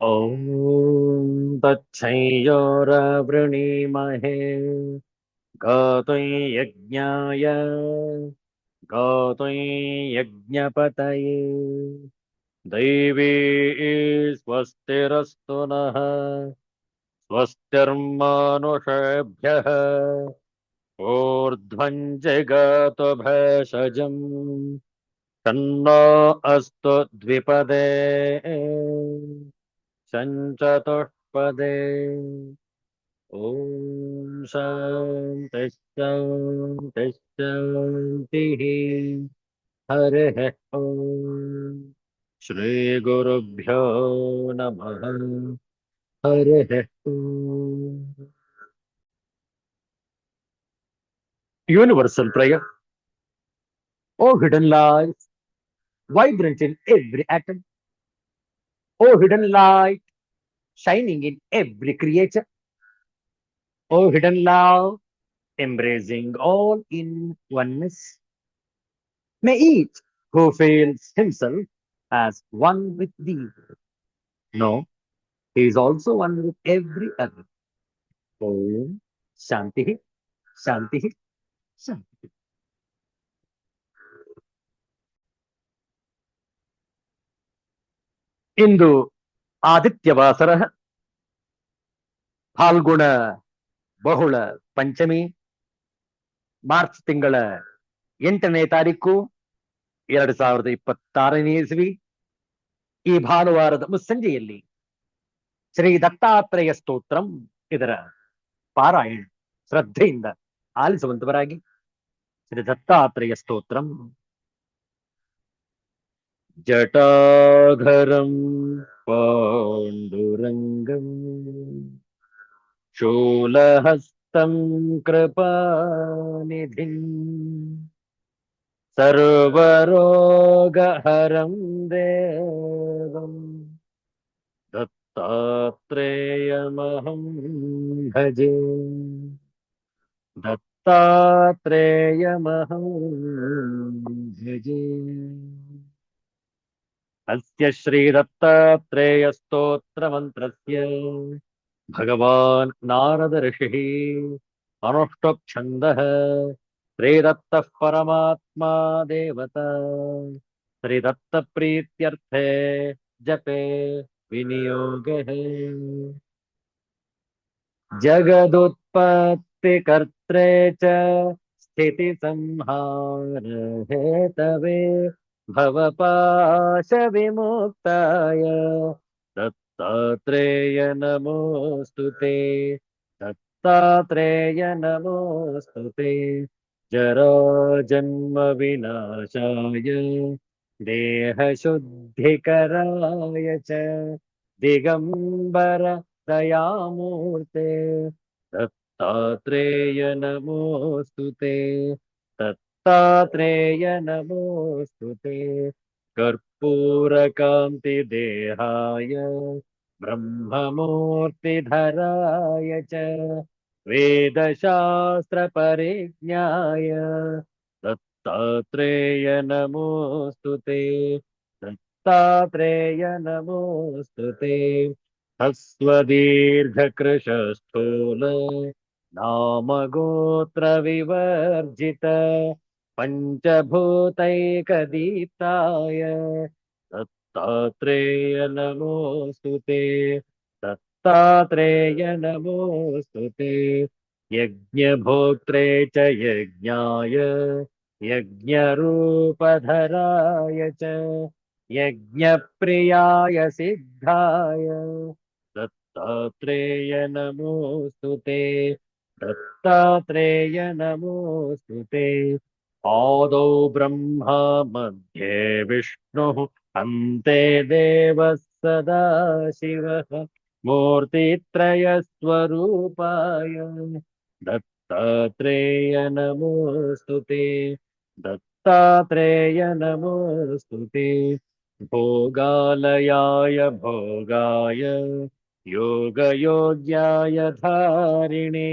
ॐ तच्छयोरवृणीमहे गातुं यज्ञाय गातुं यज्ञपतये दैवी स्वस्तिरस्तु नः स्वस्तिर्मानुषेभ्यः ऊर्ध्वं जगातु भेषजम् तन्नो अस्तु द्विपदे सञ्चतुष्पदे ॐ शान्तिः शान्तिः शान्तिः हरिः ॐ श्रीगुरुभ्यो नमः हरिः ॐ Universal prayer. O hidden light, vibrant in every atom. O hidden light, shining in every creature. O hidden love, embracing all in oneness. May each who feels himself as one with thee know he is also one with every other. Om Shanti, Shanti, Shanti. Into ಆದಿತ್ಯವಾಸರ Phalguna ಬಹುಳ Panchami March ತಿಂಗಳ 8ನೇ ತಾರೀಕು 2026ನೇ ಇಸ್ವಿ. ಈ ಭಾನುವಾರದ ಮುಸ್ಸಂಜೆಯಲ್ಲಿ ಶ್ರೀ ದತ್ತಾತ್ರೇಯ ಸ್ತೋತ್ರಂ ಇದರ ಪಾರಾಯಣ ಶ್ರದ್ಧೆಯಿಂದ ಆಲಿಸುವಂತವರಾಗಿ ಶ್ರೀ ದತ್ತಾತ್ರೇಯ ಸ್ತೋತ್ರಂ. ಜಟಾಧರಂ ಪಾಂಡುರಂಗಂ ಶೂಲಹಸ್తం ಕೃಪಾನಿಧಿಂ ಸರ್ವರೋಗಹರಂ ದೇವಂ दत्तात्रेयमहं भजे दत्तात्रेयमहं भजे. अस्य श्रीदत्तात्रेयस्तोत्रमन्त्रस्य भगवान् नारद ऋषिः अनुष्टुप् छन्दः श्रीदत्तः परमात्मा देवता श्रीदत्तप्रीत्यर्थे जपे विनियोगः. जगदुत्पत्तिकर्त्रे च स्थितिसंहार हेतवे भवपाशविमुक्ताय दत्तात्रेय नमोऽस्तु ते. दत्तात्रेय नमोऽस्तु ते. जराजन्मविनाशाय देहशुद्धिकराय च दिगम्बर दयामूर्ते दत्तात्रेय नमोऽस्तु ते. दत्तात्रेय नमोऽस्तु ते. कर्पूरकान्तिदेहाय ब्रह्ममूर्तिधराय च वेदशास्त्रपरिज्ञाय दत्तात्रेय नमोऽस्तु ते. दत्तात्रेय नमोऽस्तु ते. ह्रस्वदीर्घकृशस्थूल नामगोत्रविवर्जित पञ्चभूतैकदीप्ताय दत्तात्रेय नमोऽस्तु ते. दत्तात्रेय नमोऽस्तु ते. यज्ञभोक्त्रे च यज्ञाय यज्ञरूपधराय च यज्ञप्रियाय सिद्धाय दत्तात्रेय नमोऽस्तु ते. दत्तात्रेय नमोऽस्तु ते. आदौ ब्रह्मा मध्ये विष्णुः अन्ते देवः सदा शिवः मूर्तित्रयस्वरूपाय दत्तात्रेय नमोऽस्तु ते. दत्तात्रेय नमोऽस्तु ते. भोगालयाय भोगाय योगयोग्याय धारिणे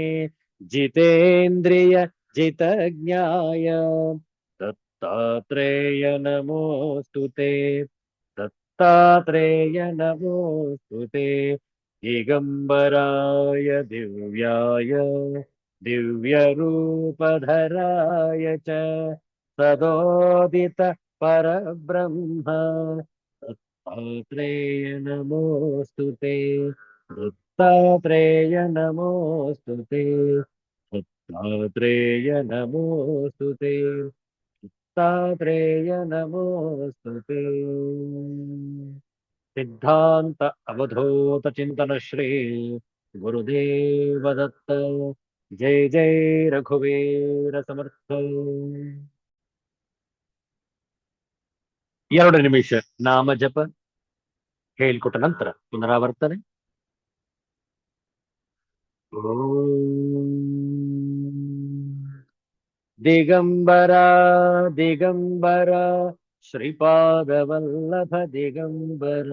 जितेन्द्रिय जितज्ञाय दत्तात्रेय नमोऽस्तु ते. दत्तात्रेय नमोऽस्तु ते दिगम्बराय दिव्याय दिव्यरूपधराय च सदोदित परब्रह्म दत्तात्रेय नमोऽस्तु ते दत्तात्रेय नमोऽस्तु ते दत्तात्रेय नमोऽस्तु ते दत्तात्रेय नमोऽस्तु ते सिद्धांत अवधूत चिंतन श्री गुरुदेव दत्त जय जय रघुवीर समर्थ 2 ನಿಮಿಷ ನಾಮ ಜಪ ಹೇಳಿಕೊಟ್ಟ ನಂತರ ಪುನರಾವರ್ತನೆ. ಓಂ ದಿಗಂಬರ ದಿಗಂಬರ ಶ್ರೀಪಾದವಲ್ಲಭ ದಿಗಂಬರ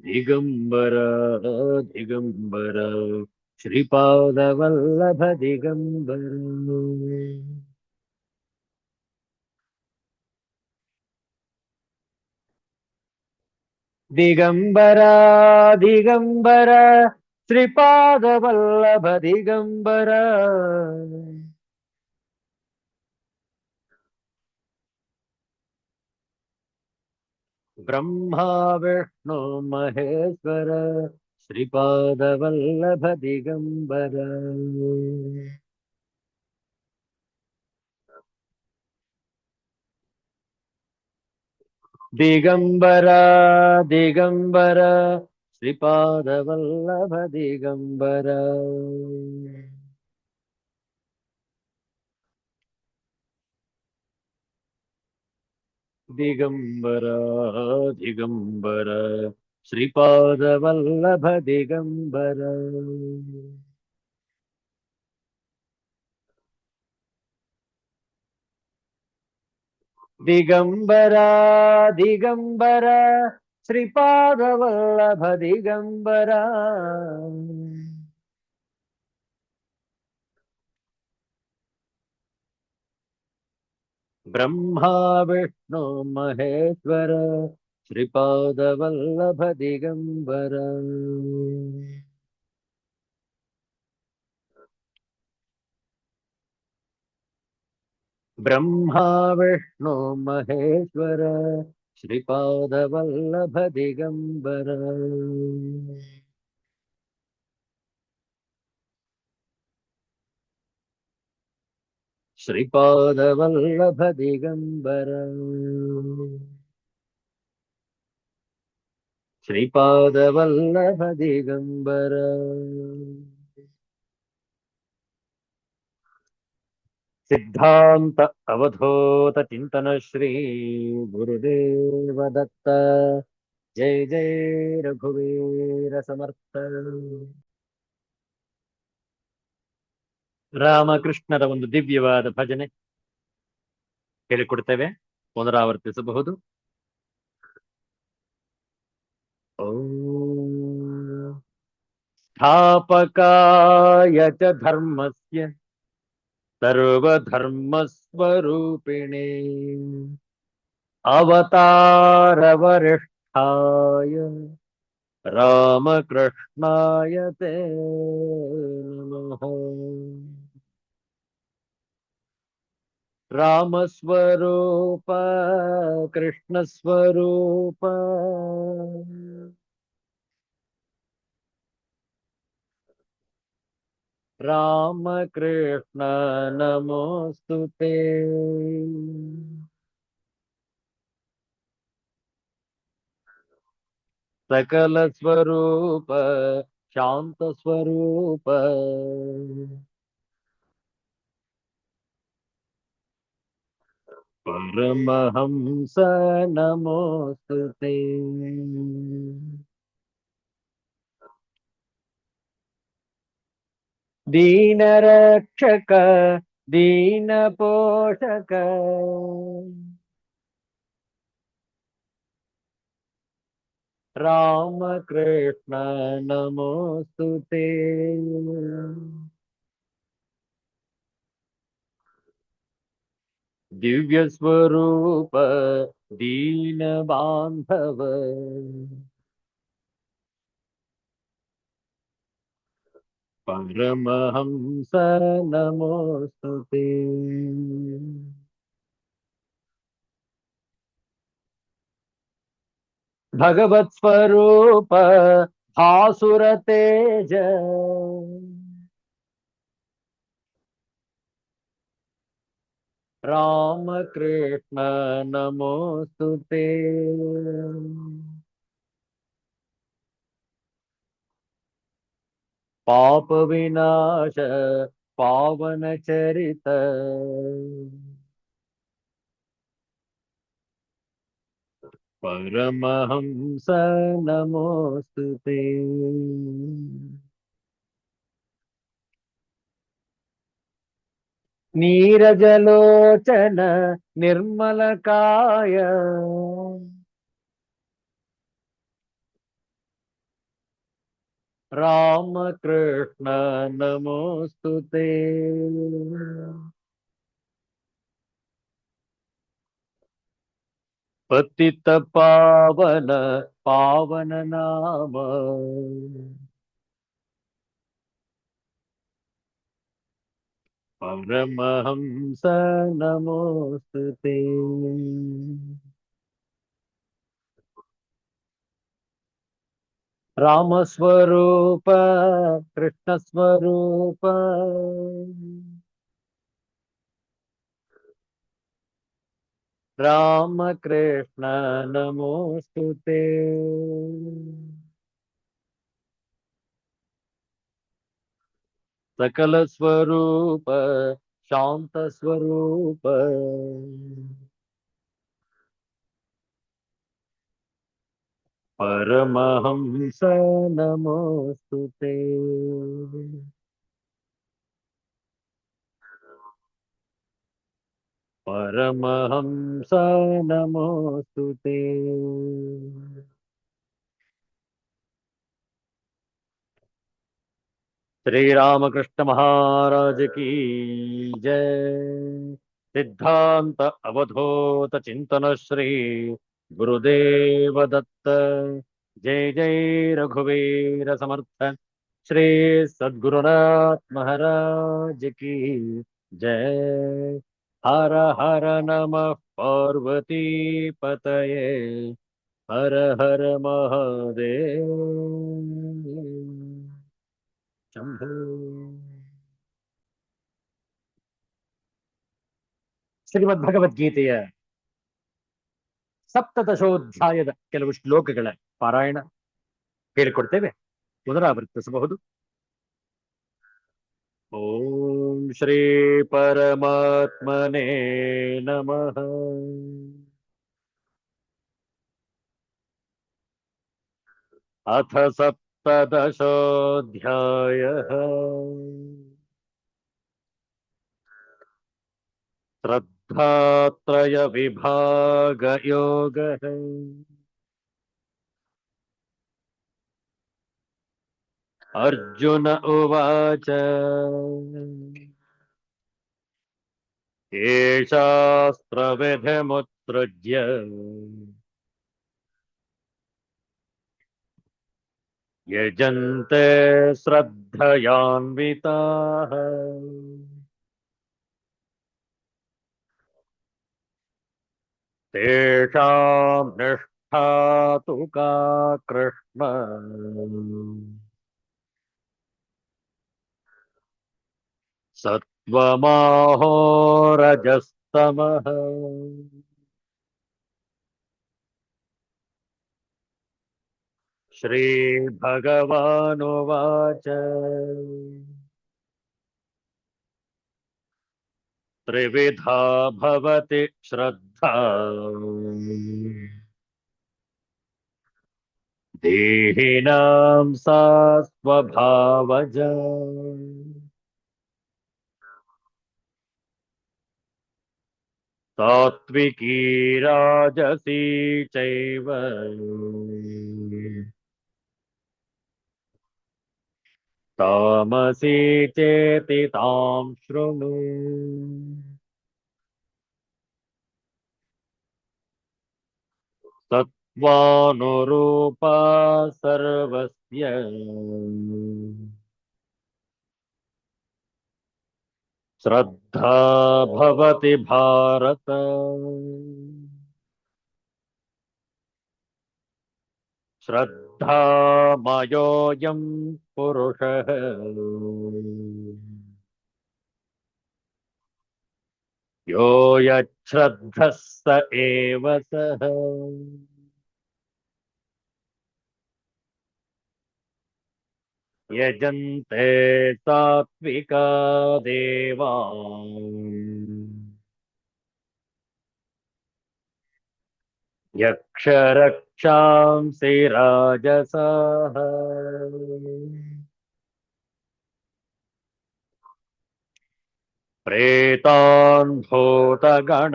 ದಿಗಂಬರ ದಿಗಂಬರ ಶ್ರೀಪಾದವಲ್ಲಭ ದಿಗಂಬರ ದಿಗಂಬರ ದಿಗಂಬರ ಶ್ರೀಪಾದವಲ್ಲಭ ದಿಗಂಬರ ಬ್ರಹ್ಮ ವಿಷ್ಣು ಮಹೇಶ್ವರ ಶ್ರೀಪಾದವಲ್ಲಭ ದಿಗಂಬರ ದಿಗಂಬರ ದಿಗಂಬರ ಶ್ರೀಪಾದವಲ್ಲಭ ದಿಗಂಬರ ದಿಗಂಬರ ದಿಗಂಬರ ಶ್ರೀಪಾದವಲ್ಲಭ ದಿಗಂಬರ ದಿಗಂಬರ ದಿಗಂಬರ ಶ್ರೀಪಾದವಲ್ಲಭ ದಿಗಂಬರ ಬ್ರಹ್ಮ ವಿಷ್ಣು ಮಹೇಶ್ವರ ಶ್ರೀಪಾದವಲ್ಲಭ ದಿಗಂಬರ ಬ್ರಹ್ಮ ವಿಷ್ಣು ಮಹೇಶ್ವರ ಶ್ರೀಪಾದವಲ್ಲಭ ದಿಗಂಬರ ಶ್ರೀಪಾದವಲ್ಲಭ ದಿಗಂಬರ ಶ್ರೀಪಾದವಲ್ಲಭ ದಿಗಂಬರ ಸಿದ್ಧಾಂತ ಅವಧೂತ ಚಿಂತನ ಶ್ರೀ ಗುರುದೇವ ದತ್ತ ಜಯ ಜಯ ರಘುವೀರ ಸಮರ್ಥ. ರಾಮಕೃಷ್ಣರ ಒಂದು ದಿವ್ಯವಾದ ಭಜನೆ ಹೇಳಿಕೊಡ್ತೇವೆ, ಪುನರಾವರ್ತಿಸಬಹುದು. ಓಂ ಸ್ಥಾಪಕಾಯ ಚ ಧರ್ಮಸ್ಯ ಸರ್ವಧರ್ಮಸ್ವರೂಪಿಣೇ ಅವತಾರವರಿಷ್ಠಾಯ ರಾಮಕೃಷ್ಣಾಯ ತೇ ನಮಃ. ರಾಮಸ್ವರೂಪ ಕೃಷ್ಣಸ್ವರೂಪ ರಾಮಕೃಷ್ಣ ನಮೋಸ್ತುತೇ. ಸಕಲ ಸ್ವರೂಪ ಶಾಂತ ಸ್ವರೂಪ ಪರಮಹಂಸ ನಮೋಸ್ತುತೇ. ದೀನ ರಕ್ಷಕ ದೀನ ಪೋಷಕ ರಾಮಕೃಷ್ಣ ನಮೋಸ್ತುತೇ. दिव्य स्वरूप दीन बांधव परमहंस नमोस्तुते। भगवत स्वरूप भासुर तेज राम कृष्ण नमोस्तुते। पाप विनाश पावन चरित परमहंस नमोस्तुते। नीरजलोचन निर्मल काय राम कृष्ण नमोस्तुते। पतित पावन पावन नाम परमहंस नमोस्तुते। राम स्वरूप कृष्ण स्वरूप राम कृष्ण नमोस्तुते। सकल स्वरूप शांत स्वरूप परमहंस नमोस्तुते। परमहंस नमोस्तुते। श्री रामकृष्ण महाराज की जय। सिद्धांत अवधूत चिंतन श्री गुरुदेव दत्त। जय जय रघुवीर समर्थ श्री सद्गुरुनाथ महाराज की जय। हर हर नमः पार्वती पतये हर हर महादेव ಶಂಭೋ. ಶ್ರೀಮದ್ ಭಗವದ್ಗೀತೆಯ ಸಪ್ತದಶೋಧ್ಯಾಯದ ಕೆಲವು ಶ್ಲೋಕಗಳ ಪಾರಾಯಣ ಹೇಳಿಕೊಡ್ತೇವೆ, ಪುನರಾವರ್ತಿಸಬಹುದು. ಓಂ ಶ್ರೀ ಪರಮಾತ್ಮನೇ ನಮಃ. ಅಥ ಸಪ್ತದಶೋಧ್ಯಾಯಃ ಶ್ರದ್ಧಾತ್ರಯ ವಿಭಾಗ ಯೋಗಃ. अर्जुन उवाच ये शास्त्रविधिमुत्सृज्य यजन्ते श्रद्धयान्विताः तेषां निष्ठा तु का कृष्ण सत्त्वमाहो रजस्तमः. श्रीभगवानुवाच त्रिविधा भवति श्रद्धा देहिनां सा स्वभावजा सात्विकी राजसी चैव तामसी चेति तां शृणु. सत्त्वानुरूपा सर्वस्य श्रद्धा भवति भारत। श्रद्धामयोऽयं पुरुषः यो यच्छ्रद्धः स एव सः। यजन्ते सात्विका देवान् यक्षरक्षांसि राजसाः प्रेतान् भूतगणांश्चान्ये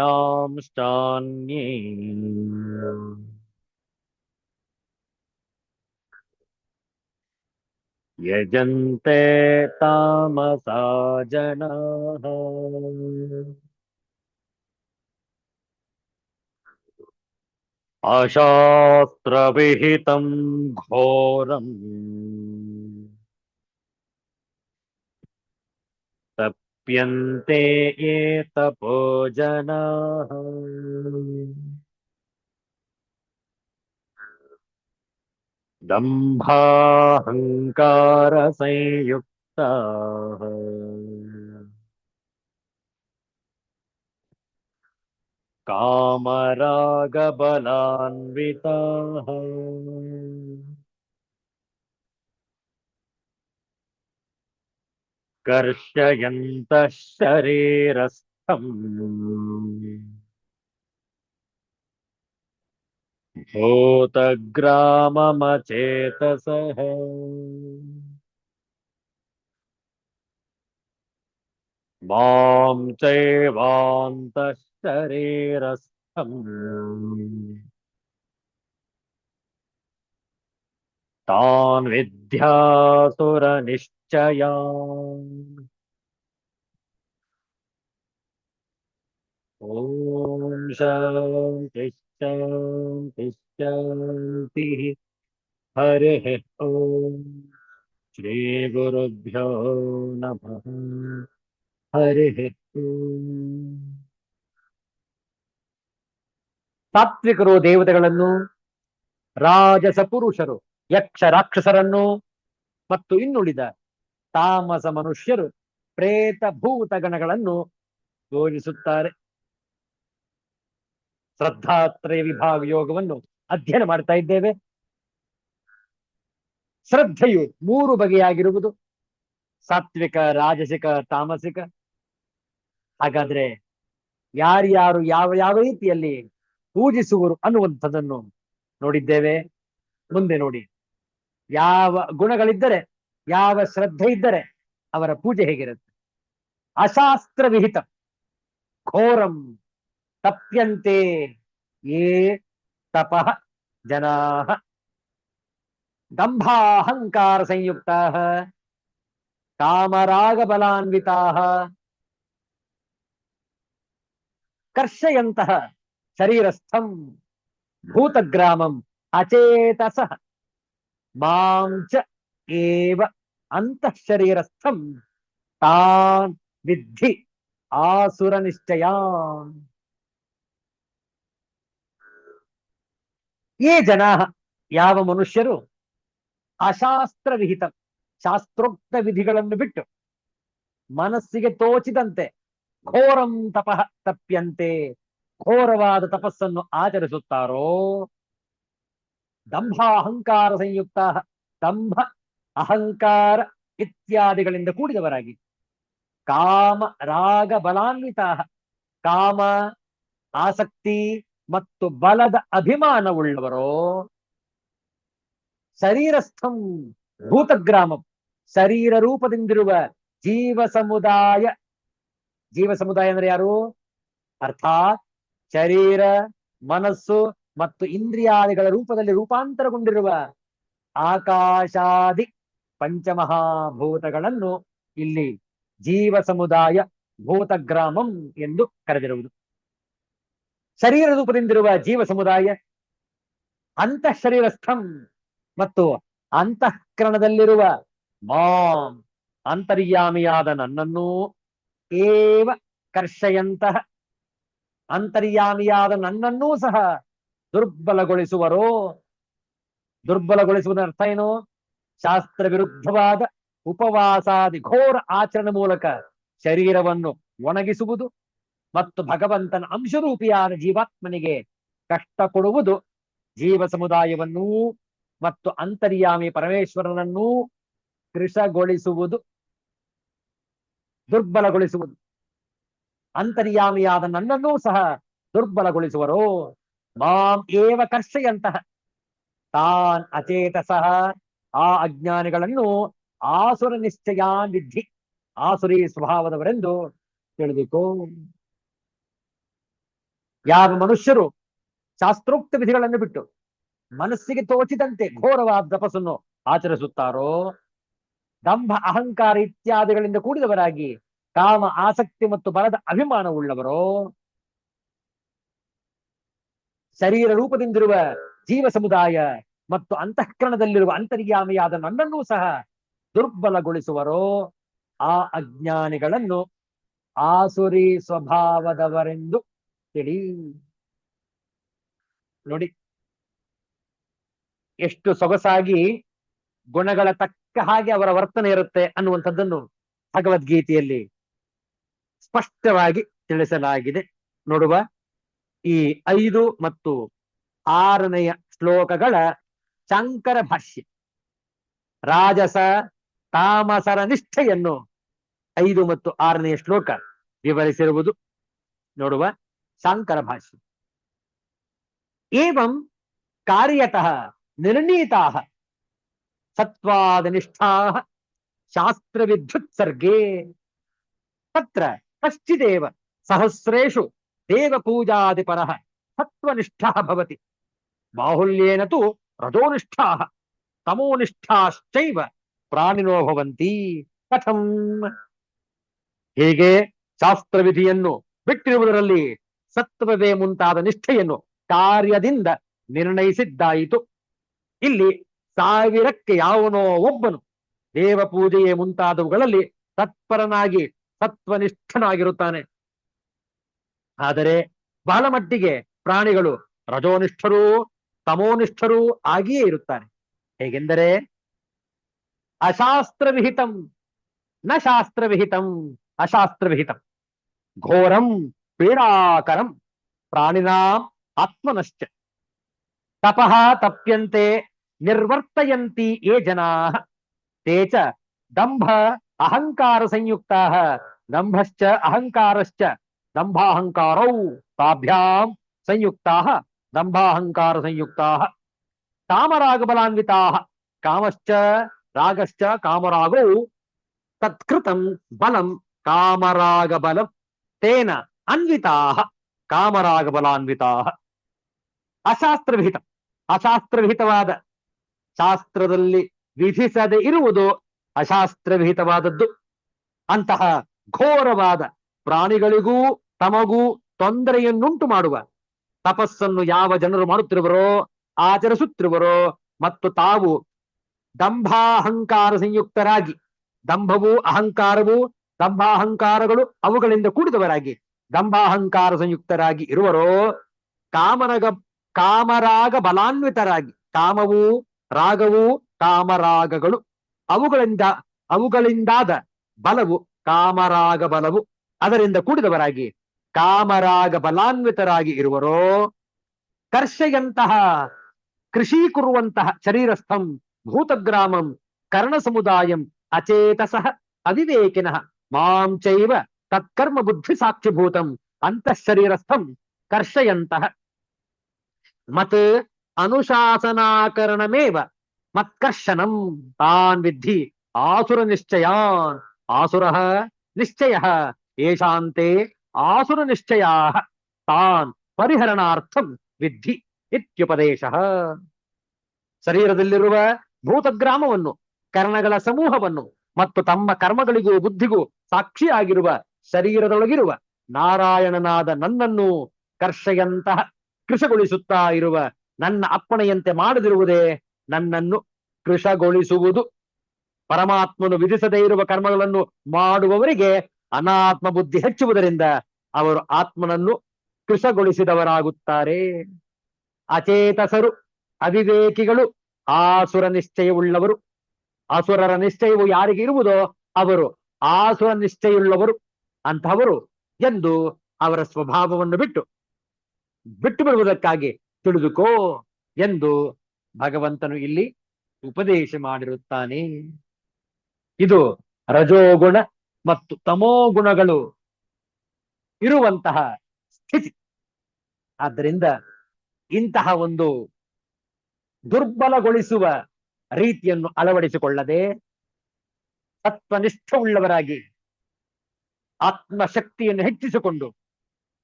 यजन्ते तामसा जनाः। अशास्त्रविहितं घोरम् तप्यन्ते ये तपो जनाः। दम्भाहङ्कारसंयुक्ताः कामरागबलान्विताः कर्षयन्तः शरीरस्थम् भूतग्राममचेतसः मां चैवान्तः शरीरस्थम् तान् विद्यासुरनिश्चयान्। ॐ शान्ति शान्ति शान्तिः। हरिः ॐ श्रीगुरुभ्यो नमः। हरिः ॐ। ಸಾತ್ವಿಕರು ದೇವತೆಗಳನ್ನು, ರಾಜಸ ಪುರುಷರು ಯಕ್ಷ ರಾಕ್ಷಸರನ್ನು ಮತ್ತು ಇನ್ನುಳಿದ ತಾಮಸ ಮನುಷ್ಯರು ಪ್ರೇತ ಭೂತ ಗಣಗಳನ್ನು ಘೋಷಿಸುತ್ತಾರೆ. ಶ್ರದ್ಧಾತ್ರಯ ವಿಭಾಗ ಯೋಗವನ್ನು ಅಧ್ಯಯನ ಮಾಡ್ತಾ ಇದ್ದೇವೆ. ಶ್ರದ್ಧೆಯು ಮೂರು ಬಗೆಯಾಗಿರುವುದು: ಸಾತ್ವಿಕ, ರಾಜಸಿಕ, ತಾಮಸಿಕ. ಹಾಗಾದ್ರೆ ಯಾರ್ಯಾರು ಯಾವ ಯಾವ ರೀತಿಯಲ್ಲಿ ಪೂಜಿಸುವರು ಅನ್ನುವಂಥದ್ದನ್ನು ನೋಡಿದ್ದೇವೆ. ಮುಂದೆ ನೋಡಿ, ಯಾವ ಗುಣಗಳಿದ್ದರೆ, ಯಾವ ಶ್ರದ್ಧೆ ಇದ್ದರೆ ಅವರ ಪೂಜೆ ಹೇಗಿರುತ್ತೆ. ಅಶಾಸ್ತ್ರ ವಿಹಿತ ಘೋರಂ ತಪ್ಯಂತೆ ಯೇ ತಪಃ ಜನಾಃ ದಂಭಾಹಂಕಾರ ಸಂಯುಕ್ತಾಃ ಕಾಮರಾಗ ಬಲಾನ್ವಿತಾಃ ಕರ್ಷಯಂತಃ ಶರೀರಸ್ಥಂ ಭೂತಗ್ರಾಮಂ ಅಚೇತಸಃ ಮಾಂ ಚ ಏವ ಅಂತಃ ಶರೀರಸ್ಥಂ ತಾನ್ ವಿದ್ಧಿ ಆಸುರ ನಿಶ್ಚಯಾನ್. ಯೇ ಜನಾಃ ಯಾವ ಮನುಷ್ಯರು ಅಶಾಸ್ತ್ರ ವಿಹಿತ ಶಾಸ್ತ್ರೋಕ್ತ ವಿಧಿಗಳನ್ನು ಬಿಟ್ಟು ಮನಸ್ಸಿಗೆ ತೋಚಿದಂತೆ ಘೋರಂ ತಪಃ ತಪ್ಯಂತೆ ಘೋರವಾದ ತಪಸ್ಸನ್ನು ಆಚರಿಸುತ್ತಾರೋ, ದಂಭ ಅಹಂಕಾರ ಸಂಯುಕ್ತ ದಂಭ ಅಹಂಕಾರ ಇತ್ಯಾದಿಗಳಿಂದ ಕೂಡಿದವರಾಗಿ, ಕಾಮ ರಾಗ ಬಲಾನ್ವಿತ ಕಾಮ ಆಸಕ್ತಿ ಮತ್ತು ಬಲದ ಅಭಿಮಾನವುಳ್ಳವರೋ, ಶರೀರಸ್ಥಂ ಭೂತಗ್ರಾಮ ಶರೀರ ರೂಪದಿಂದಿರುವ ಜೀವ ಸಮುದಾಯ. ಜೀವ ಸಮುದಾಯ ಅಂದ್ರೆ ಯಾರು? ಅರ್ಥಾತ್ ಶರೀರ, ಮನಸ್ಸು ಮತ್ತು ಇಂದ್ರಿಯಾದಿಗಳ ರೂಪದಲ್ಲಿ ರೂಪಾಂತರಗೊಂಡಿರುವ ಆಕಾಶಾದಿ ಪಂಚಮಹಾಭೂತಗಳನ್ನು ಇಲ್ಲಿ ಜೀವ ಸಮುದಾಯ ಭೂತಗ್ರಾಮಂ ಎಂದು ಕರೆದಿರುವುದು. ಶರೀರ ರೂಪದಿಂದಿರುವ ಜೀವ ಸಮುದಾಯ ಅಂತಃಶರೀರಸ್ಥಂ ಮತ್ತು ಅಂತಃಕರಣದಲ್ಲಿರುವ ಮಾಂ ಅಂತರ್ಯಾಮಿಯಾದ ನನ್ನನ್ನು ಏವ ಕರ್ಷಯಂತಹ ಅಂತರ್ಯಾಮಿಯಾದ ನನ್ನನ್ನೂ ಸಹ ದುರ್ಬಲಗೊಳಿಸುವರೋ. ದುರ್ಬಲಗೊಳಿಸುವುದರ ಅರ್ಥ ಏನು? ಶಾಸ್ತ್ರ ವಿರುದ್ಧವಾದ ಉಪವಾಸಾದಿ ಘೋರ ಆಚರಣೆ ಮೂಲಕ ಶರೀರವನ್ನು ಒಣಗಿಸುವುದು ಮತ್ತು ಭಗವಂತನ ಅಂಶರೂಪಿಯಾದ ಜೀವಾತ್ಮನಿಗೆ ಕಷ್ಟ ಕೊಡುವುದು ಜೀವ ಸಮುದಾಯವನ್ನೂ ಮತ್ತು ಅಂತರ್ಯಾಮಿ ಪರಮೇಶ್ವರನನ್ನೂ ಕೃಶಗೊಳಿಸುವುದು, ದುರ್ಬಲಗೊಳಿಸುವುದು. ಅಂತರ್ಯಾಮಿಯಾದ ನನ್ನನ್ನೂ ಸಹ ದುರ್ಬಲಗೊಳಿಸುವರೋ. ಮಾಂ ಏವ ಕರ್ಷೆಯಂತಹ ತಾನ್ ಅಚೇತಸಃ ಆ ಅಜ್ಞಾನಿಗಳನ್ನು ಆಸುರ ನಿಶ್ಚಯಾನ್ ವಿದ್ಧಿ, ಆಸುರಿ ಸ್ವಭಾವದವರೆಂದು ತಿಳಿದುಕೋ. ಯಾವ ಮನುಷ್ಯರು ಶಾಸ್ತ್ರೋಕ್ತ ವಿಧಿಗಳನ್ನು ಬಿಟ್ಟು ಮನಸ್ಸಿಗೆ ತೋಚಿದಂತೆ ಘೋರವಾದ ತಪಸ್ಸನ್ನು ಆಚರಿಸುತ್ತಾರೋ, ದಂಭ ಅಹಂಕಾರ ಇತ್ಯಾದಿಗಳಿಂದ ಕೂಡಿದವರಾಗಿ ಕಾಮ ಆಸಕ್ತಿ ಮತ್ತು ಬಲದ ಅಭಿಮಾನವುಳ್ಳವರೋ, ಶರೀರ ರೂಪದಿಂದಿರುವ ಜೀವ ಸಮುದಾಯ ಮತ್ತು ಅಂತಃಕರಣದಲ್ಲಿರುವ ಅಂತರ್ಯಾಮಿಯಾದ ನನ್ನನ್ನೂ ಸಹ ದುರ್ಬಲಗೊಳಿಸುವರೋ, ಆ ಅಜ್ಞಾನಿಗಳನ್ನು ಆಸುರಿ ಸ್ವಭಾವದವರೆಂದು ತಿಳಿ. ನೋಡಿ ಎಷ್ಟು ಸೊಗಸಾಗಿ ಗುಣಗಳ ತಕ್ಕ ಹಾಗೆ ಅವರ ವರ್ತನೆ ಇರುತ್ತೆ ಅನ್ನುವಂಥದ್ದನ್ನು ಭಗವದ್ಗೀತೆಯಲ್ಲಿ ಸ್ಪಷ್ಟವಾಗಿ ತಿಳಿಸಲಾಗಿದೆ. ನೋಡುವ ಈ 5 ಮತ್ತು 6ನೆಯ ಶ್ಲೋಕಗಳ ಶಾಂಕರ ಭಾಷ್ಯ ರಾಜಸ ತಾಮಸರ ನಿಷ್ಠೆಯನ್ನು 5 ಮತ್ತು 6ನೆಯ ಶ್ಲೋಕ ವಿವರಿಸಿರುವುದು. ನೋಡುವ ಶಾಂಕರ ಭಾಷ್ಯ. ಏವಂ ಕಾರ್ಯತಃ ನಿರ್ಣೀತಾಃ ಸತ್ವಾದನಿಷ್ಠಾಃ ಶಾಸ್ತ್ರವಿದ್ಯುತ್ಸರ್ಗೇ ತತ್ರ ಕಶ್ಚಿದೇವ ಸಹಸ್ರೇಷು ದೇವಪೂಜಾದಿಪರಃ ಸತ್ವನಿಷ್ಠಃ ಭವತಿ. ಬಾಹುಲ್ಯೇನ ತು ರಜೋನಿಷ್ಠಾಃ ತಮೋನಿಷ್ಠಾಶ್ಚೈವ ಪ್ರಾಣಿನೋ ಭವಂತಿ. ಕಥಂ? ಹೀಗೆ ಶಾಸ್ತ್ರವಿಧಿಯನ್ನು ಬಿಟ್ಟಿರುವುದರಲ್ಲಿ ಸತ್ವವೇ ಮುಂತಾದ ನಿಷ್ಠೆಯನ್ನು ಕಾರ್ಯದಿಂದ ನಿರ್ಣಯಿಸಿದ್ದಾಯಿತು. ಇಲ್ಲಿ 1000ಕ್ಕೆ ಯಾವನೋ ಒಬ್ಬನು ದೇವಪೂಜೆಯೇ ಮುಂತಾದವುಗಳಲ್ಲಿ ತತ್ಪರನಾಗಿ ಸತ್ವನಿಷ್ಠನಾಗಿರುತ್ತಾನೆ. ಆದರೆ ಬಹಳ ಮಟ್ಟಿಗೆ ಪ್ರಾಣಿಗಳು ರಜೋನಿಷ್ಠರೂ ತಮೋನಿಷ್ಠರೂ ಆಗಿಯೇ ಇರುತ್ತಾರೆ. ಹೇಗೆಂದರೆ ಅಶಾಸ್ತ್ರವಿಹಿತಂ ನ ಶಾಸ್ತ್ರವಿಹಿತಂ ಅಶಾಸ್ತ್ರವಿಹಿತಂ ಘೋರಂ ಪೀಡಾಕರಂ ಪ್ರಾಣಿನಾಂ ಆತ್ಮನಶ್ಚ ತಪಃ ತಪ್ಯಂತೆ ನಿರ್ವರ್ತಯಂತಿ ಯೇ ಜನಾಃ ತೇ ಚ ದಂಭ ಅಹಂಕಾರ ಸಂಯುಕ್ತಾಃ ದಂಭಶ್ಚ ಅಹಂಕಾರಶ್ಚ ದಂಭಾಹಂಕಾರೌ ತಾಭ್ಯಾಂ ಸಂಯುಕ್ತಾಃ ದಂಭಾಹಂಕಾರ ಸಂಯುಕ್ತಾಃ ಕಾಮರಾಗಬಲಾನ್ವಿತಾಃ ಕಾಮಶ್ಚ ರಾಗಶ್ಚ ಕಾಮರಾಗೌ ತತ್ಕೃತಂ ಬಲಂ ಕಾಮರಾಗಬಲಂ ತೇನ ಅನ್ವಿತಾಃ ಕಾಮರಾಗಬಲಾನ್ವಿತಾಃ. ಅಶಾಸ್ತ್ರವಿಹಿತ ಅಶಾಸ್ತ್ರವಿಹಿತವಾದ, ಶಾಸ್ತ್ರದಲ್ಲಿ ವಿಧಿಸದೆ ಇರುವುದು ಅಶಾಸ್ತ್ರವಿಹಿತವಾದದ್ದು. ಅಂತಹ ಘೋರವಾದ ಪ್ರಾಣಿಗಳಿಗೂ ತಮಗೂ ತೊಂದರೆಯನ್ನುಂಟು ಮಾಡುವ ತಪಸ್ಸನ್ನು ಯಾವ ಜನರು ಮಾಡುತ್ತಿರುವರೋ ಆಚರಿಸುತ್ತಿರುವರೋ ಮತ್ತು ತಾವು ದಂಭಾಹಂಕಾರ ಸಂಯುಕ್ತರಾಗಿ, ದಂಭವೂ ಅಹಂಕಾರವೂ ದಂಭಾಹಂಕಾರಗಳು ಅವುಗಳಿಂದ ಕೂಡಿದವರಾಗಿ ದಂಭಾಹಂಕಾರ ಸಂಯುಕ್ತರಾಗಿ ಇರುವರೋ, ಕಾಮರಾಗ ಬಲಾನ್ವಿತರಾಗಿ, ಕಾಮವೂ ರಾಗವೂ ಕಾಮರಾಗಗಳು ಅವುಗಳಿಂದಾದ ಬಲವು ಕಾಮರಾಗ ಬಲವು ಅದರಿಂದ ಕೂಡಿದವರಾಗಿ ಕಾಮರಾಗ ಬಲಾನ್ವಿತರಾಗಿ ಇರುವರೋ, ಕರ್ಷೆಯಂತಹ ಕೃಷೀಕುರುವಂತಹ ಶರೀರಸ್ಥಂ ಭೂತಗ್ರಾಮಂ ಕರ್ಣ ಸಮುದಾಯಂ ಅಚೇತಸಃ ಅವಿವೇಕಿನಃ ಮಾಂ ಚೈವ ತತ್ಕರ್ಮ ಬುದ್ಧಿ ಸಾಕ್ಷಿಭೂತಂ ಅಂತಃಶರೀರಸ್ಥಂ ಕರ್ಷಯಂತಹ ಮತ್ ಅನುಶಾಸನಾಕರಣಮೇವ ಮತ್ಕರ್ಷಣಂ ತಾನ್ ವಿದ್ಧಿ ಆಸುರ ನಿಶ್ಚಯಾನ್. ಆಸುರಃ ನಿಶ್ಚಯಃ ಯೇಷಾಂತೆ ಆಸುರ ನಿಶ್ಚಯಾಃ ತಾನ್ ಪರಿಹರಣಾರ್ಥಂ ವಿದ್ಧಿ ಇತ್ಯುಪದೇಶಃ. ಶರೀರದಲ್ಲಿರುವ ಭೂತಗ್ರಾಮವನ್ನು, ಕರ್ಣಗಳ ಸಮೂಹವನ್ನು ಮತ್ತು ತಮ್ಮ ಕರ್ಮಗಳಿಗೂ ಬುದ್ಧಿಗೂ ಸಾಕ್ಷಿಯಾಗಿರುವ ಶರೀರದೊಳಗಿರುವ ನಾರಾಯಣನಾದ ನನ್ನನ್ನು ಕರ್ಷೆಯಂತಹ ಕೃಶಗೊಳಿಸುತ್ತಾ ಇರುವ ನನ್ನ ಅಪ್ಪಣೆಯಂತೆ ಮಾಡದಿರುವುದೇ ನನ್ನನ್ನು ಕೃಶಗೊಳಿಸುವುದು. ಪರಮಾತ್ಮನು ವಿಧಿಸದೇ ಇರುವ ಕರ್ಮಗಳನ್ನು ಮಾಡುವವರಿಗೆ ಅನಾತ್ಮ ಬುದ್ಧಿ ಹೆಚ್ಚುವುದರಿಂದ ಅವರು ಆತ್ಮನನ್ನು ಕೃಶಗೊಳಿಸಿದವರಾಗುತ್ತಾರೆ. ಅಚೇತಸರು, ಅವಿವೇಕಿಗಳು, ಆಸುರ ನಿಶ್ಚಯವುಳ್ಳವರು. ಅಸುರರ ನಿಶ್ಚಯವು ಯಾರಿಗೆ ಇರುವುದೋ ಅವರು ಆಸುರ ನಿಶ್ಚಯವುಳ್ಳವರು ಅಂತಹವರು ಎಂದು ಅವರ ಸ್ವಭಾವವನ್ನು ಬಿಟ್ಟು ಬಿಡುವುದಕ್ಕಾಗಿ ತಿಳಿದುಕೋ ಎಂದು ಭಗವಂತನು ಇಲ್ಲಿ ಉಪದೇಶ ಮಾಡಿರುತ್ತಾನೆ. ಇದು ರಜೋಗುಣ ಮತ್ತು ತಮೋಗುಣಗಳು ಇರುವಂತಹ ಸ್ಥಿತಿ. ಆದ್ದರಿಂದ ಇಂತಹ ಒಂದು ದುರ್ಬಲಗೊಳಿಸುವ ರೀತಿಯನ್ನು ಅಳವಡಿಸಿಕೊಳ್ಳದೆ ತತ್ವನಿಷ್ಠವುಳ್ಳವರಾಗಿ ಆತ್ಮಶಕ್ತಿಯನ್ನು ಹೆಚ್ಚಿಸಿಕೊಂಡು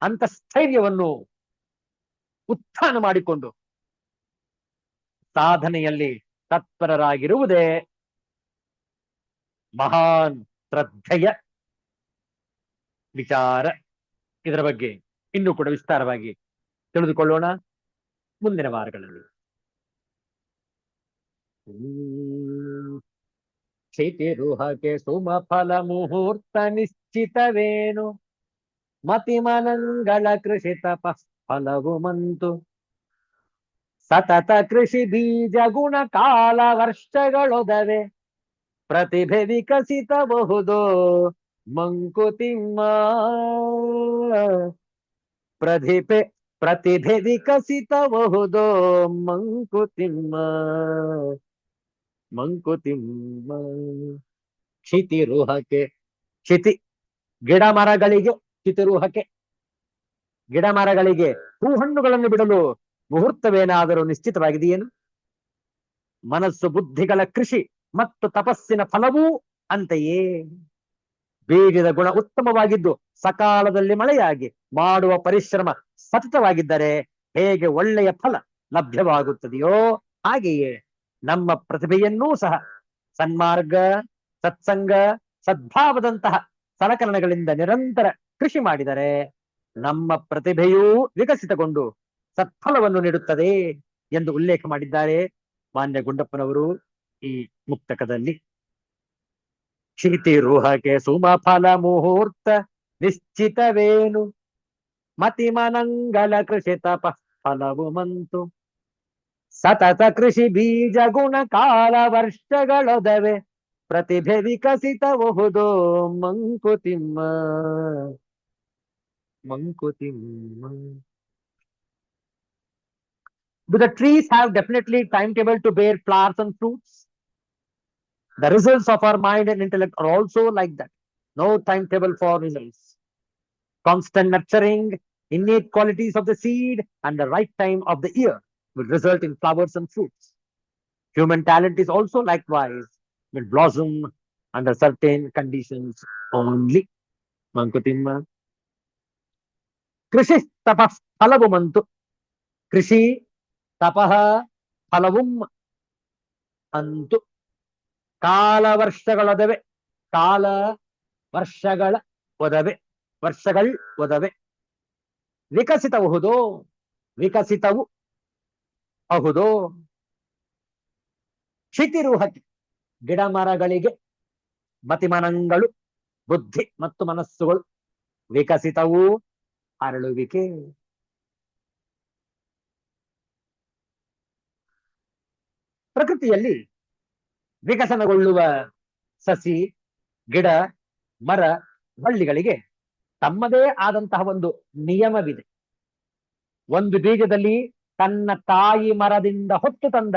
ಅಂತಸ್ಥೈರ್ಯವನ್ನು ಉತ್ಥಾನ ಮಾಡಿಕೊಂಡು ಸಾಧನೆಯಲ್ಲಿ ತತ್ಪರರಾಗಿರುವುದೇ ಮಹಾನ್ ಶ್ರದ್ಧೆಯ ವಿಚಾರ. ಇದರ ಬಗ್ಗೆ ಇನ್ನೂ ಕೂಡ ವಿಸ್ತಾರವಾಗಿ ತಿಳಿದುಕೊಳ್ಳೋಣ ಮುಂದಿನ ವಾರಗಳಲ್ಲಿ. ಕ್ಷಿತಿರುಹಕೆ ಸುಮ ಫಲ ಮುಹೂರ್ತ ನಿಶ್ಚಿತವೇನು, ಮತಿಮನಂಗಳ ಕೃಷಿ ತಪಃ ಫಲವು ಮಂತು. ಸತತ ಕೃಷಿ ಬೀಜ ಗುಣ ಕಾಲ ವರ್ಷಗಳೊದವೆ, ಪ್ರತಿಭೆ ವಿಕಸಿತಬಹುದೋ ಮಂಕುತಿಮ್ಮ. ಪ್ರತಿಭೆ ವಿಕಸಿತಬಹುದೋ ಮಂಕುತಿಮ್ಮ. ಕ್ಷಿತಿರುಹಕೆ, ಕ್ಷಿತಿ ಗಿಡ ಮರಗಳಿಗೆ, ಕ್ಷಿತಿರುಹಕೆ ಗಿಡ ಮರಗಳಿಗೆ ಹೂಹಣ್ಣುಗಳನ್ನು ಬಿಡಲು ಮುಹೂರ್ತವೇನಾದರೂ ನಿಶ್ಚಿತವಾಗಿದೆಯೇನು? ಮನಸ್ಸು ಬುದ್ಧಿಗಳ ಕೃಷಿ ಮತ್ತು ತಪಸ್ಸಿನ ಫಲವೂ ಅಂತೆಯೇ. ಬೀಜದ ಗುಣ ಉತ್ತಮವಾಗಿದ್ದು ಸಕಾಲದಲ್ಲಿ ಮಳೆಯಾಗಿ ಮಾಡುವ ಪರಿಶ್ರಮ ಸತತವಾಗಿದ್ದರೆ ಹೇಗೆ ಒಳ್ಳೆಯ ಫಲ ಲಭ್ಯವಾಗುತ್ತದೆಯೋ ಹಾಗೆಯೇ ನಮ್ಮ ಪ್ರತಿಭೆಯನ್ನೂ ಸಹ ಸನ್ಮಾರ್ಗ, ಸತ್ಸಂಗ, ಸದ್ಭಾವದಂತಹ ಸಲಕರಣೆಗಳಿಂದ ನಿರಂತರ ಕೃಷಿ ಮಾಡಿದರೆ ನಮ್ಮ ಪ್ರತಿಭೆಯೂ ವಿಕಸಿತಗೊಂಡು ಸತ್ಫಲವನ್ನು ನೀಡುತ್ತದೆ ಎಂದು ಉಲ್ಲೇಖ ಮಾಡಿದ್ದಾರೆ ಮಾನ್ಯ ಗುಂಡಪ್ಪನವರು ಈ ಮುಕ್ತಕದಲ್ಲಿ. ಕ್ಷಿತಿರುಹಕೆ ಸುಮ ಫಲ ಮುಹೂರ್ತ ನಿಶ್ಚಿತವೇನು, ಮತಿಮನಂಗಳ ಕೃಷಿ ತಪಃ ಫಲವು ಮಂತು. ಸತತ ಕೃಷಿ ಬೀಜ ಗುಣ ಕಾಲ ವರ್ಷಗಳೊದವೆ, ಪ್ರತಿಭೆ ವಿಕಸಿತಬಹುದೋ Mankutimma. Do the trees have definitely timetable to bear flowers and fruits? The results of our mind and intellect are also like that. No timetable for results. Constant nurturing, innate qualities of the seed and the right time of the year will result in flowers and fruits. Human talent is also likewise will blossom under certain conditions only. Mankutimma. Krishi tapah phalavu mantu. Krishi tapah phalavum antu. ಕಾಲ ವರ್ಷಗಳೊದವೆ, ಕಾಲ ವರ್ಷಗಳ ಒದವೆ, ವರ್ಷಗಳು ಒದವೆ. ವಿಕಸಿತಬಹುದೋ, ವಿಕಸಿತವು ಅಹುದೋ. ಕ್ಷಿತಿರುಹಕೆ ಗಿಡ ಮರಗಳಿಗೆ ಮತಿಮನಂಗಳು, ಬುದ್ಧಿ ಮತ್ತು ಮನಸ್ಸುಗಳು ವಿಕಸಿತವು ಅರಳುವಿಕೆ. ಪ್ರಕೃತಿಯಲ್ಲಿ ವಿಕಸನಗೊಳ್ಳುವ ಸಸಿ, ಗಿಡ, ಮರ, ಬಳ್ಳಿಗಳಿಗೆ ತಮ್ಮದೇ ಆದಂತಹ ಒಂದು ನಿಯಮವಿದೆ. ಒಂದು ಬೀಜದಲ್ಲಿ ತನ್ನ ತಾಯಿ ಮರದಿಂದ ಹೊತ್ತು ತಂದ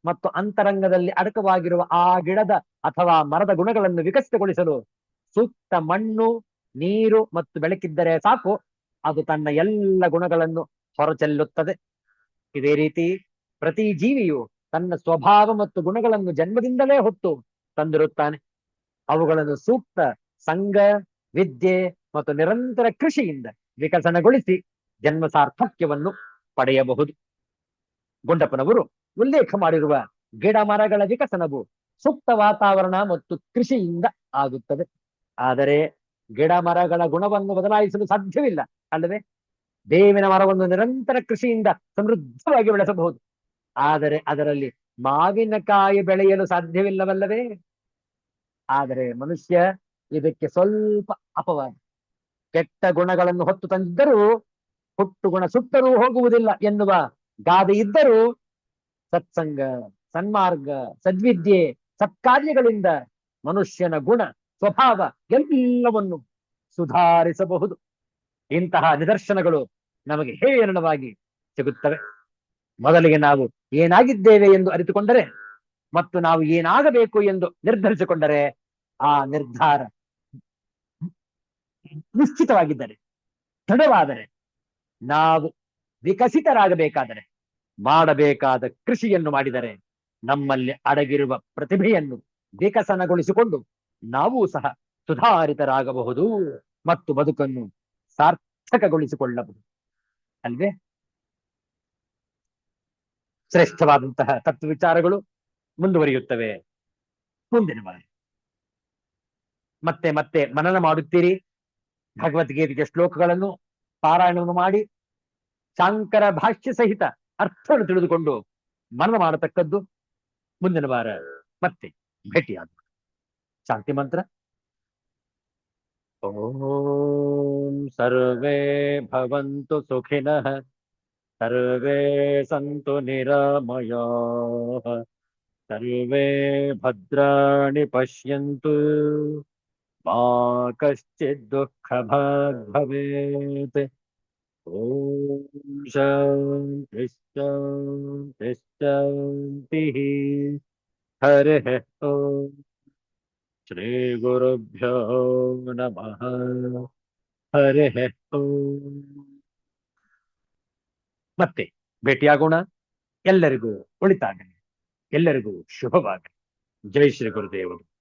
ಮತ್ತು ಅಂತರಂಗದಲ್ಲಿ ಅಡಕವಾಗಿರುವ ಆ ಗಿಡದ ಅಥವಾ ಮರದ ಗುಣಗಳನ್ನು ವಿಕಸಿತಗೊಳಿಸಲು ಸೂಕ್ತ ಮಣ್ಣು, ನೀರು ಮತ್ತು ಬೆಳಕಿದ್ದರೆ ಸಾಕು, ಅದು ತನ್ನ ಎಲ್ಲ ಗುಣಗಳನ್ನು ಹೊರಚೆಲ್ಲುತ್ತದೆ. ಇದೇ ರೀತಿ ಪ್ರತಿ ಜೀವಿಯು ತನ್ನ ಸ್ವಭಾವ ಮತ್ತು ಗುಣಗಳನ್ನು ಜನ್ಮದಿಂದಲೇ ಹೊತ್ತು ತಂದಿರುತ್ತಾನೆ. ಅವುಗಳನ್ನು ಸೂಕ್ತ ಸಂಘ, ವಿದ್ಯೆ ಮತ್ತು ನಿರಂತರ ಕೃಷಿಯಿಂದ ವಿಕಸನಗೊಳಿಸಿ ಜನ್ಮ ಸಾರ್ಥಕ್ಯವನ್ನು ಪಡೆಯಬಹುದು. ಗುಂಡಪ್ಪನವರು ಉಲ್ಲೇಖ ಮಾಡಿರುವ ಗಿಡ ಮರಗಳ ವಿಕಸನವು ಸೂಕ್ತ ವಾತಾವರಣ ಮತ್ತು ಕೃಷಿಯಿಂದ ಆಗುತ್ತದೆ. ಆದರೆ ಗಿಡ ಮರಗಳ ಗುಣವನ್ನು ಬದಲಾಯಿಸಲು ಸಾಧ್ಯವಿಲ್ಲ ಅಲ್ಲವೇ? ಬೇವಿನ ಮರವನ್ನು ನಿರಂತರ ಕೃಷಿಯಿಂದ ಸಮೃದ್ಧವಾಗಿ ಬೆಳೆಸಬಹುದು. ಆದರೆ ಅದರಲ್ಲಿ ಮಾವಿನಕಾಯಿ ಬೆಳೆಯಲು ಸಾಧ್ಯವಿಲ್ಲವಲ್ಲವೇ? ಆದರೆ ಮನುಷ್ಯ ಇದಕ್ಕೆ ಸ್ವಲ್ಪ ಅಪವಾದ. ಕೆಟ್ಟ ಗುಣಗಳನ್ನು ಹೊತ್ತು ತಂದಿದ್ದರೂ ಹುಟ್ಟು ಗುಣ ಸುಟ್ಟರೂ ಹೋಗುವುದಿಲ್ಲ ಎನ್ನುವ ಗಾದೆ ಇದ್ದರೂ ಸತ್ಸಂಗ, ಸನ್ಮಾರ್ಗ, ಸದ್ವಿದ್ಯೆ, ಸತ್ಕಾರ್ಯಗಳಿಂದ ಮನುಷ್ಯನ ಗುಣ ಸ್ವಭಾವ ಎಲ್ಲವನ್ನು ಸುಧಾರಿಸಬಹುದು. ಇಂತಹ ನಿದರ್ಶನಗಳು ನಮಗೆ ಹೇರಳವಾಗಿ ಸಿಗುತ್ತವೆ. ಮೊದಲಿಗೆ ನಾವು ಏನಾಗಿದ್ದೇವೆ ಎಂದು ಅರಿತುಕೊಂಡರೆ ಮತ್ತು ನಾವು ಏನಾಗಬೇಕು ಎಂದು ನಿರ್ಧರಿಸಿಕೊಂಡರೆ ಆ ನಿರ್ಧಾರ ನಿಶ್ಚಿತವಾಗಿದ್ದರೆ, ದೃಢವಾದರೆ, ನಾವು ವಿಕಸಿತರಾಗಬೇಕಾದರೆ, ಮಾಡಬೇಕಾದ ಕೃಷಿಯನ್ನು ಮಾಡಿದರೆ ನಮ್ಮಲ್ಲಿ ಅಡಗಿರುವ ಪ್ರತಿಭೆಯನ್ನು ವಿಕಸನಗೊಳಿಸಿಕೊಂಡು ನಾವೂ ಸಹ ಸುಧಾರಿತರಾಗಬಹುದು ಮತ್ತು ಬದುಕನ್ನು ಸಾರ್ಥಕಗೊಳಿಸಿಕೊಳ್ಳಬಹುದು ಅಲ್ವೇ? ಶ್ರೇಷ್ಠವಾದಂತಹ ತತ್ವ ವಿಚಾರಗಳು ಮುಂದುವರಿಯುತ್ತವೆ ಮುಂದಿನ ಬಾರಿ. ಮತ್ತೆ ಮತ್ತೆ ಮನನ ಮಾಡುತ್ತೀರಿ. ಭಗವದ್ಗೀತೆಯ ಶ್ಲೋಕಗಳನ್ನು ಪಾರಾಯಣವನ್ನು ಮಾಡಿ ಶಾಂಕರ ಭಾಷ್ಯ ಸಹಿತ ಅರ್ಥವನ್ನು ತಿಳಿದುಕೊಂಡು ಮನನ ಮಾಡತಕ್ಕದ್ದು. ಮುಂದಿನ ವಾರ ಮತ್ತೆ ಭೇಟಿಯಾಗ. ಶಾಂತಿ ಮಂತ್ರ. ಓಂ ಸರ್ವೇ ಭವಂತು ಸುಖಿನಃ, ಸರ್ವೇ ಸಂತು ನಿರಾಮಯಾಃ, ಸರ್ವೇ ಭದ್ರಾಣಿ ಪಶ್ಯಂತು, ಮಾ ಕಶ್ಚಿತ್ ದುಃಖಭಾಗ್ ಭವೇತ್. ಓಂ ಶಾಂತಿ ಶಾಂತಿ ಶಾಂತಿ. ಹರಿಃ ಓಂ. ಶ್ರೀ ಗುರುಭ್ಯೋ ನಮಃ. ಹರಿಃ ಓಂ. ಮತ್ತೆ ಭೇಟಿಯಾಗೋಣ. ಎಲ್ಲರಿಗೂ ಒಳಿತಾಗಲಿ, ಎಲ್ಲರಿಗೂ ಶುಭವಾಗಲಿ. ಜೈ ಶ್ರೀ ಗುರುದೇವರು.